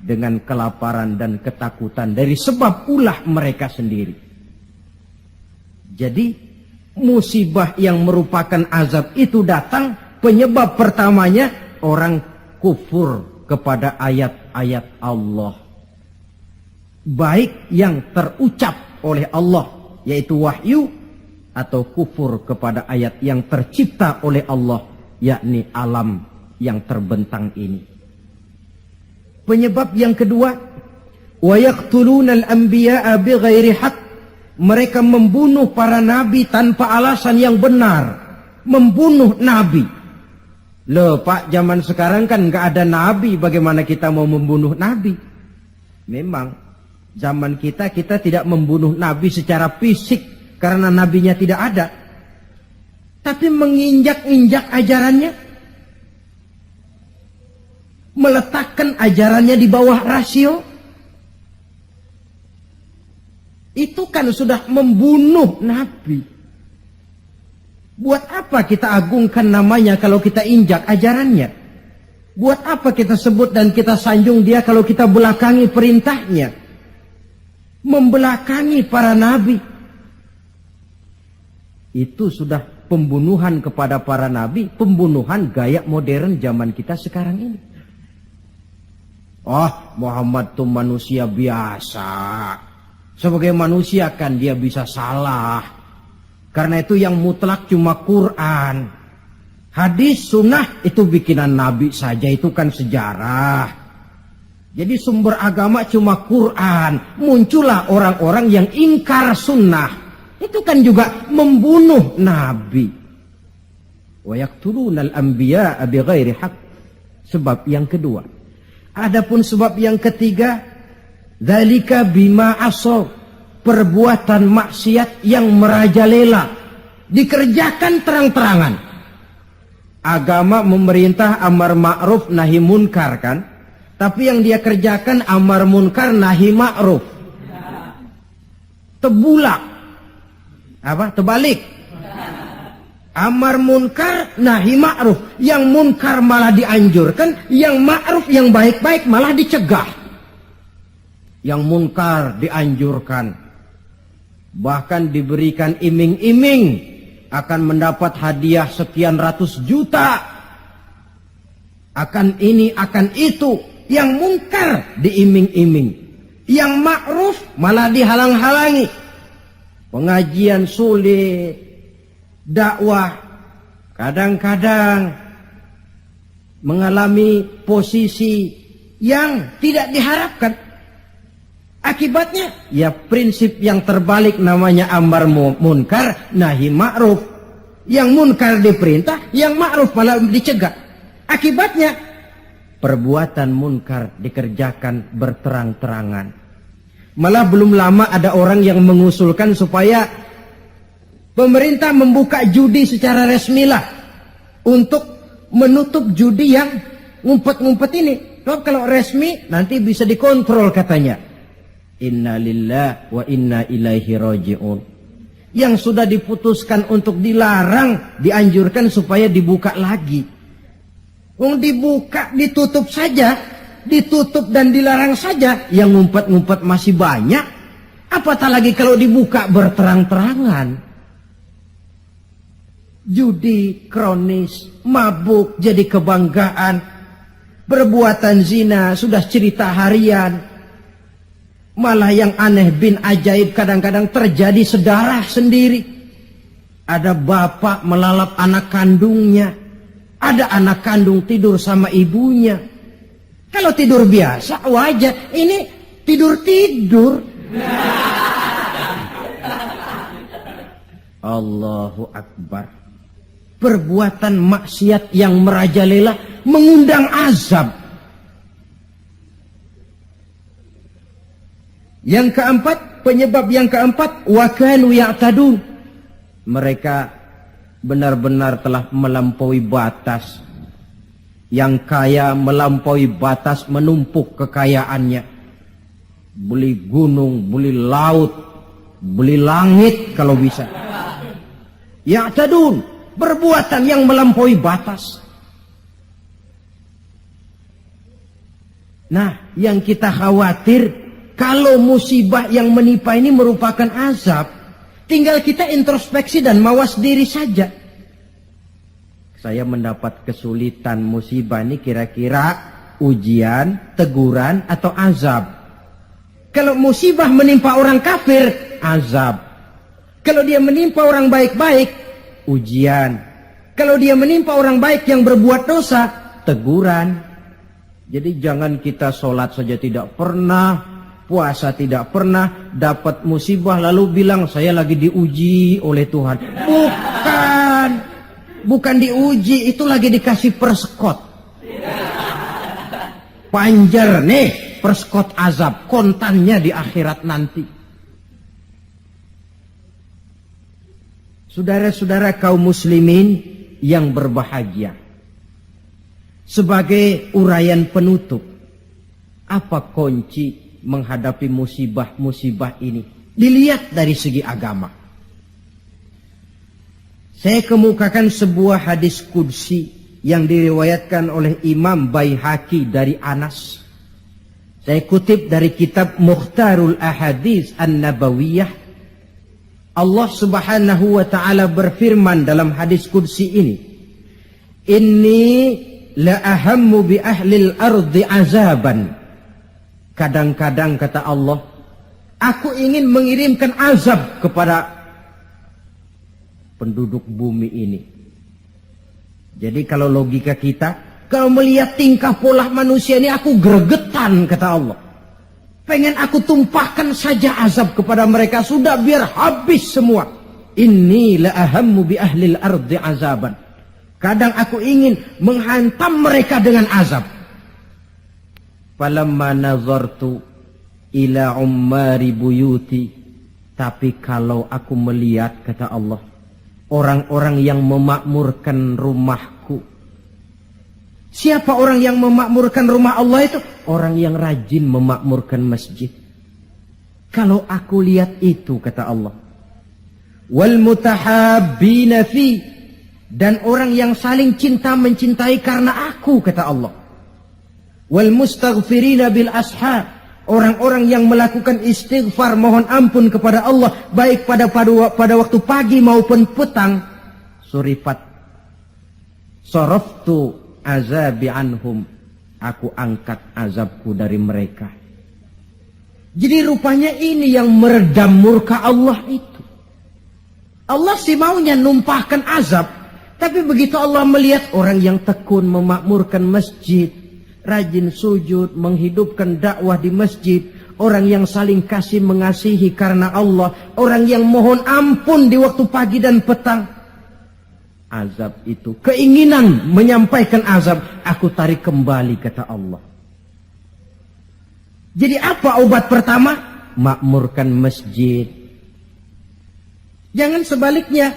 dengan kelaparan dan ketakutan dari sebab ulah mereka sendiri. Jadi musibah yang merupakan azab itu datang, penyebab pertamanya orang kufur kepada ayat-ayat Allah. Baik yang terucap oleh Allah, yaitu wahyu, atau kufur kepada ayat yang tercipta oleh Allah, yakni alam yang terbentang ini. Penyebab yang kedua, wa yaqtuluna al-anbiya'a bighairi haqq. Mereka membunuh para nabi tanpa alasan yang benar. Membunuh nabi. Loh Pak, zaman sekarang kan nggak ada nabi, bagaimana kita mau membunuh nabi? Memang zaman kita tidak membunuh nabi secara fisik karena nabinya tidak ada. Tapi menginjak-injak ajarannya. Meletakkan ajarannya di bawah rasio. Itu kan sudah membunuh nabi. Buat apa kita agungkan namanya kalau kita injak ajarannya? Buat apa kita sebut dan kita sanjung dia kalau kita belakangi perintahnya? Membelakangi para nabi. Itu sudah pembunuhan kepada para nabi, pembunuhan gaya modern zaman kita sekarang ini. Muhammad itu manusia biasa. Sebagai manusia kan dia bisa salah. Karena itu yang mutlak cuma Quran. Hadis sunnah itu bikinan Nabi saja, itu kan sejarah. Jadi sumber agama cuma Quran. Muncullah orang-orang yang ingkar sunnah. Itu kan juga membunuh Nabi. Wa yaqtuluna al-anbiya'a bighairi haqq. Sebab yang kedua. Adapun sebab yang ketiga, dzalika bima asaw, perbuatan maksiat yang merajalela, dikerjakan terang-terangan. Agama memerintah amar ma'ruf nahi munkar kan, tapi yang dia kerjakan amar munkar nahi ma'ruf. Tebulak. Terbalik. Amar munkar nahi ma'ruf, yang munkar malah dianjurkan, yang ma'ruf yang baik-baik malah dicegah. Yang munkar dianjurkan, bahkan diberikan iming-iming akan mendapat hadiah sekian ratus juta, akan ini akan itu. Yang munkar diiming-iming, yang ma'ruf malah dihalang-halangi. Pengajian sulit, dakwah kadang-kadang mengalami posisi yang tidak diharapkan. Akibatnya, ya prinsip yang terbalik namanya amar munkar, nahi ma'ruf. Yang munkar diperintah, yang ma'ruf malah dicegah. Akibatnya, perbuatan munkar dikerjakan berterang-terangan. Malah belum lama ada orang yang mengusulkan supaya pemerintah membuka judi secara resmilah untuk menutup judi yang ngumpet-ngumpet ini. Kalau resmi, nanti bisa dikontrol katanya. Inna lillahi wa inna ilaihi raji'un. Yang sudah diputuskan untuk dilarang, dianjurkan supaya dibuka lagi. Dibuka, ditutup saja, ditutup dan dilarang saja, yang ngumpet-ngumpet masih banyak. Apatah lagi kalau dibuka berterang-terangan. Judi kronis, mabuk jadi kebanggaan, perbuatan zina sudah cerita harian. Malah yang aneh bin ajaib kadang-kadang terjadi sedarah sendiri. Ada bapak melalap anak kandungnya, ada anak kandung tidur sama ibunya. Kalau tidur biasa wajar, ini tidur-tidur. Allahu Akbar. Perbuatan maksiat yang merajalela mengundang azab. Yang keempat, penyebab yang keempat, wa kanu ya'tadun. Mereka benar-benar telah melampaui batas. Yang kaya melampaui batas, menumpuk kekayaannya. Beli gunung, beli laut, beli langit kalau bisa. Ya'tadun, perbuatan yang melampaui batas. Nah, yang kita khawatir, kalau musibah yang menimpa ini merupakan azab, tinggal kita introspeksi dan mawas diri saja. Saya mendapat kesulitan, musibah ini kira-kira ujian, teguran, atau azab. Kalau musibah menimpa orang kafir, azab. Kalau dia menimpa orang baik-baik, ujian. Kalau dia menimpa orang baik yang berbuat dosa, teguran. Jadi jangan kita sholat saja tidak pernah, puasa tidak pernah, dapat musibah lalu bilang saya lagi diuji oleh Tuhan. Bukan diuji, itu lagi dikasih perskot. Panjer nih, perskot azab, kontannya di akhirat nanti. Saudara-saudara kaum muslimin yang berbahagia. Sebagai uraian penutup, apa kunci menghadapi musibah-musibah ini? Dilihat dari segi agama. Saya kemukakan sebuah hadis qudsi yang diriwayatkan oleh Imam Baihaqi dari Anas. Saya kutip dari kitab Mukhtarul Ahadits An-Nabawiyah. Allah Subhanahu wa taala berfirman dalam hadis qudsi ini, "Inni la ahammu bi ahlil ardi azaban." Kadang-kadang kata Allah, aku ingin mengirimkan azab kepada penduduk bumi ini. Jadi kalau logika kita, kalau melihat tingkah pola manusia ini aku gregetan kata Allah. Pengen aku tumpahkan saja azab kepada mereka, sudah biar habis semua. Inni la ahammu bi ahlil ardi azaban. Kadang aku ingin menghantam mereka dengan azab. Falamma nazartu ila ummari buyuti. Tapi kalau aku melihat, kata Allah, orang-orang yang memakmurkan rumahku. Siapa orang yang memakmurkan rumah Allah itu? Orang yang rajin memakmurkan masjid. Kalau aku lihat itu, kata Allah, wal mutahabbina fi, dan orang yang saling cinta mencintai karena aku, kata Allah. Wal mustaghfirina bil ashar, orang-orang yang melakukan istighfar mohon ampun kepada Allah baik pada waktu pagi maupun petang. Surifat saraftu azabi anhum, aku angkat azabku dari mereka. Jadi rupanya ini yang meredam murka Allah itu. Allah sih maunya numpahkan azab, tapi begitu Allah melihat orang yang tekun memakmurkan masjid, rajin sujud, menghidupkan dakwah di masjid, orang yang saling kasih mengasihi karena Allah, orang yang mohon ampun di waktu pagi dan petang, azab itu, keinginan menyampaikan azab, aku tarik kembali, kata Allah. Jadi apa obat pertama? Makmurkan masjid. Jangan sebaliknya.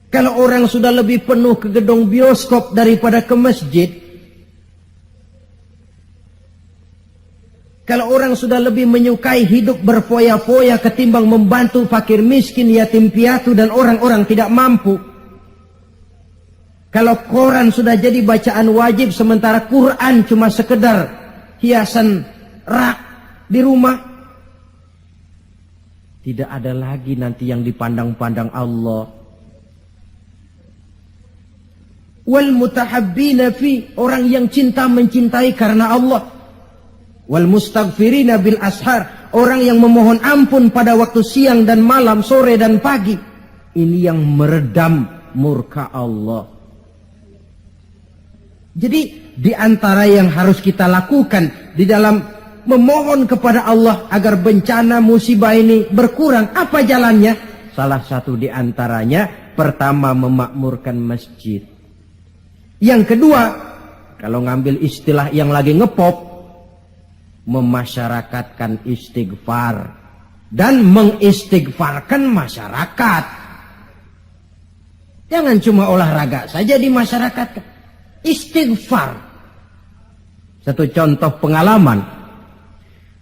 Kalau orang sudah lebih penuh ke gedung bioskop daripada ke masjid, Kalau orang sudah lebih menyukai hidup berfoya-foya ketimbang membantu fakir miskin, yatim piatu dan orang-orang tidak mampu. Kalau koran sudah jadi bacaan wajib sementara Quran cuma sekedar hiasan rak di rumah, tidak ada lagi nanti yang dipandang-pandang Allah. Wal mutahabbina fi, orang yang cinta mencintai karena Allah. Wal mustaghfirina bil ashar, orang yang memohon ampun pada waktu siang dan malam, sore dan pagi. Ini yang meredam murka Allah. Jadi di antara yang harus kita lakukan di dalam memohon kepada Allah agar bencana musibah ini berkurang, apa jalannya? Salah satu di antaranya, pertama memakmurkan masjid. Yang kedua, kalau ngambil istilah yang lagi ngepop, memasyarakatkan istighfar dan mengistighfarkan masyarakat. Jangan cuma olahraga saja di masyarakat. Istighfar. Satu contoh pengalaman.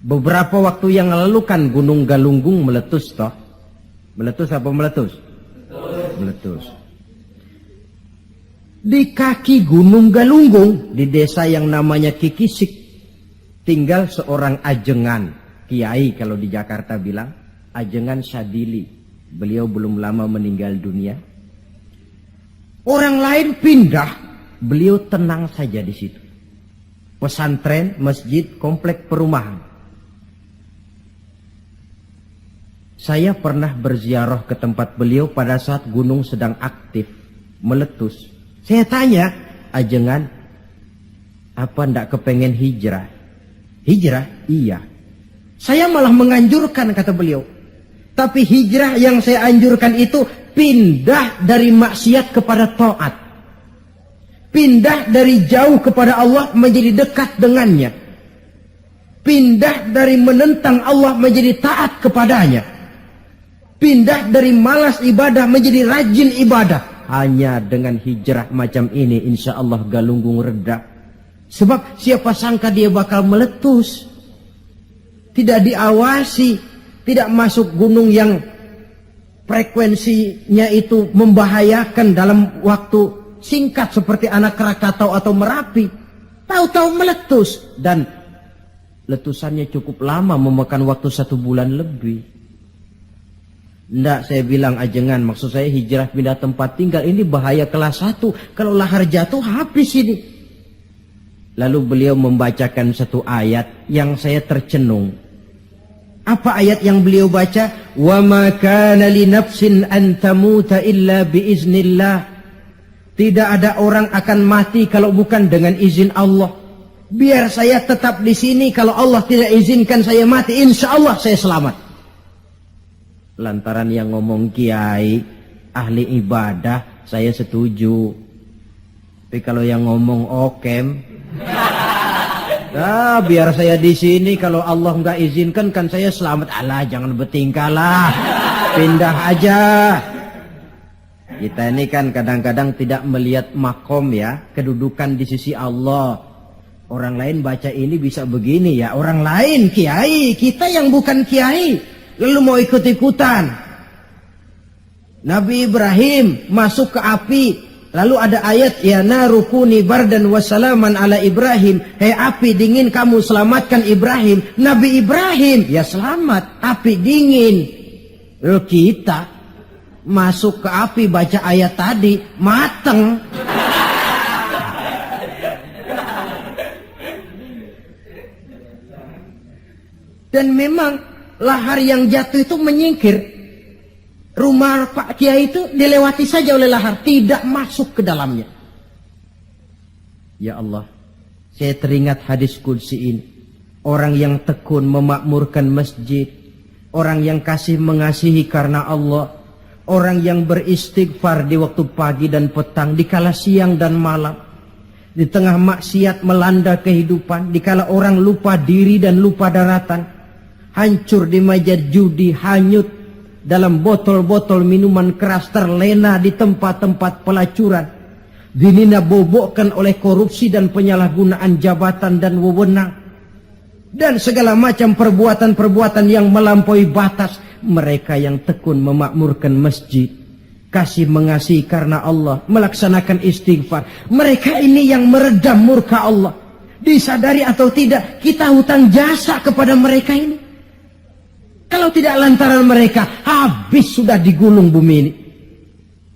Beberapa waktu yang lalu kan Gunung Galunggung meletus toh. Meletus apa meletus? Meletus. Di kaki Gunung Galunggung, di desa yang namanya Kikisik, tinggal seorang ajengan, kiai kalau di Jakarta bilang, ajengan Sadili. Beliau belum lama meninggal dunia. Orang lain pindah, beliau tenang saja di situ. Pesantren, masjid, komplek perumahan. Saya pernah berziarah ke tempat beliau pada saat gunung sedang aktif, meletus. Saya tanya, ajengan, apa ndak kepengen hijrah? Hijrah? Iya. Saya malah menganjurkan, kata beliau. Tapi hijrah yang saya anjurkan itu pindah dari maksiat kepada taat. Pindah dari jauh kepada Allah menjadi dekat dengannya. Pindah dari menentang Allah menjadi taat kepadanya. Pindah dari malas ibadah menjadi rajin ibadah. Hanya dengan hijrah macam ini insya Allah Galunggung reda. Sebab siapa sangka dia bakal meletus. Tidak diawasi. Tidak masuk gunung yang frekuensinya itu membahayakan dalam waktu singkat seperti Anak Krakatau atau Merapi. Tahu-tahu meletus. Dan letusannya cukup lama, memakan waktu 1 bulan lebih. Ndak, saya bilang ajengan, maksud saya hijrah pindah tempat tinggal ini bahaya kelas 1. Kalau lahar jatuh habis ini. Lalu beliau membacakan satu ayat yang saya tercenung. Apa ayat yang beliau baca? Wa ma kana li nafsin an tamuta illa biiznillah. Tidak ada orang akan mati kalau bukan dengan izin Allah. Biar saya tetap di sini, kalau Allah tidak izinkan saya mati, insya Allah saya selamat. Lantaran yang ngomong kiai, ahli ibadah, saya setuju. Tapi kalau yang ngomong okem, biar saya di sini, kalau Allah nggak izinkan kan saya selamat. Alah, jangan bertingkah lah, pindah aja. Kita ini kan kadang-kadang tidak melihat makom ya, kedudukan di sisi Allah. Orang lain baca ini bisa begini ya, orang lain kiai, kita yang bukan kiai, lalu mau ikut-ikutan. Nabi Ibrahim masuk ke api, lalu ada ayat ya narukuni bardan wassalaman ala Ibrahim. Hei api dingin, kamu selamatkan Ibrahim. Nabi Ibrahim ya selamat, api dingin. Lalu kita masuk ke api baca ayat tadi, mateng. Dan memang lahar yang jatuh itu menyingkir. Rumah Pak Kiai itu dilewati saja oleh lahar, tidak masuk ke dalamnya. Ya Allah, saya teringat hadis qudsi ini. Orang yang tekun memakmurkan masjid, orang yang kasih mengasihi karena Allah, orang yang beristighfar di waktu pagi dan petang, di kala siang dan malam, di tengah maksiat melanda kehidupan, di kala orang lupa diri dan lupa daratan, hancur di meja judi, hanyut dalam botol-botol minuman keras, terlena di tempat-tempat pelacuran, dinina bobokkan oleh korupsi dan penyalahgunaan jabatan dan wewenang. dan segala macam perbuatan-perbuatan yang melampaui batas. Mereka yang tekun memakmurkan masjid, kasih mengasihi karena Allah, melaksanakan istighfar. Mereka ini yang meredam murka Allah. Disadari atau tidak, kita hutang jasa kepada mereka ini. Kalau tidak lantaran mereka, habis sudah digulung bumi ini.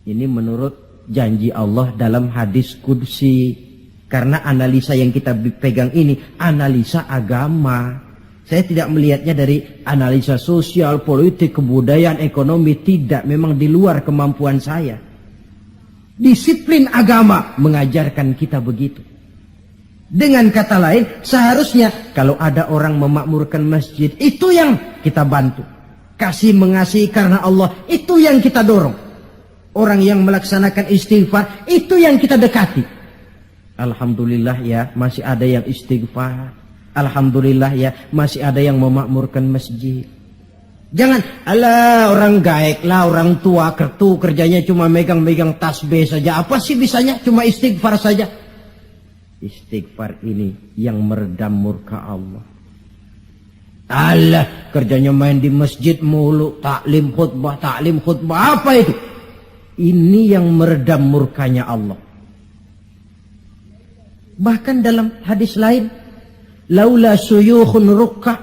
Ini menurut janji Allah dalam hadis qudsi. Karena analisa yang kita pegang ini analisa agama. Saya tidak melihatnya dari analisa sosial, politik, kebudayaan, ekonomi. Tidak, memang di luar kemampuan saya. Disiplin agama mengajarkan kita begitu. Dengan kata lain, seharusnya kalau ada orang memakmurkan masjid, itu yang kita bantu. Kasih mengasihi karena Allah, itu yang kita dorong. Orang yang melaksanakan istighfar, itu yang kita dekati. Alhamdulillah ya, masih ada yang istighfar. Alhamdulillah ya, masih ada yang memakmurkan masjid. Jangan, alah orang gaek lah, orang tua kertu kerjanya cuma megang-megang tasbih saja. Apa sih bisanya? Cuma istighfar saja. Istighfar ini yang meredam murka Allah. Alah, kerjanya main di masjid mulu, taklim khutbah. Apa itu? Ini yang meredam murkanya Allah. Bahkan dalam hadis lain, laula suyukhun rukka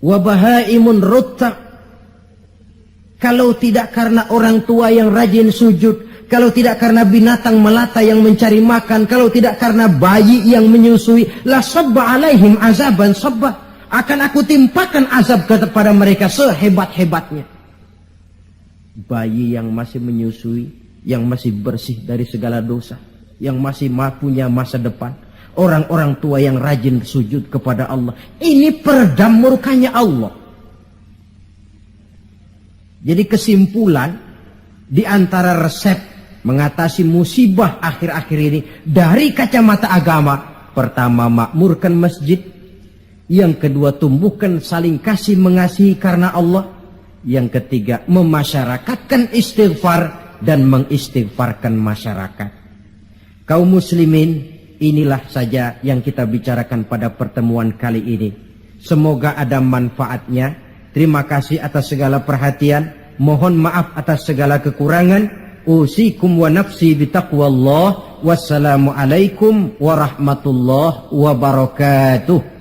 wa bahaimun rutta. Kalau tidak karena orang tua yang rajin sujud, kalau tidak karena binatang melata yang mencari makan, kalau tidak karena bayi yang menyusui, la sabba alaihim azaban sabba. Akan aku timpakan azab kepada mereka sehebat-hebatnya. Bayi yang masih menyusui, yang masih bersih dari segala dosa, yang masih punya masa depan. Orang-orang tua yang rajin sujud kepada Allah. Ini peredam murkanya Allah. Jadi kesimpulan di antara resep mengatasi musibah akhir-akhir ini dari kacamata agama, pertama makmurkan masjid, yang kedua tumbuhkan saling kasih mengasihi karena Allah, yang ketiga memasyarakatkan istighfar dan mengistighfarkan masyarakat. Kaum muslimin, inilah saja yang kita bicarakan pada pertemuan kali ini. Semoga ada manfaatnya. Terima kasih atas segala perhatian. Mohon maaf atas segala kekurangan. Usikum wa nafsi bitaqwallah. Wassalamualaikum warahmatullahi wabarakatuh.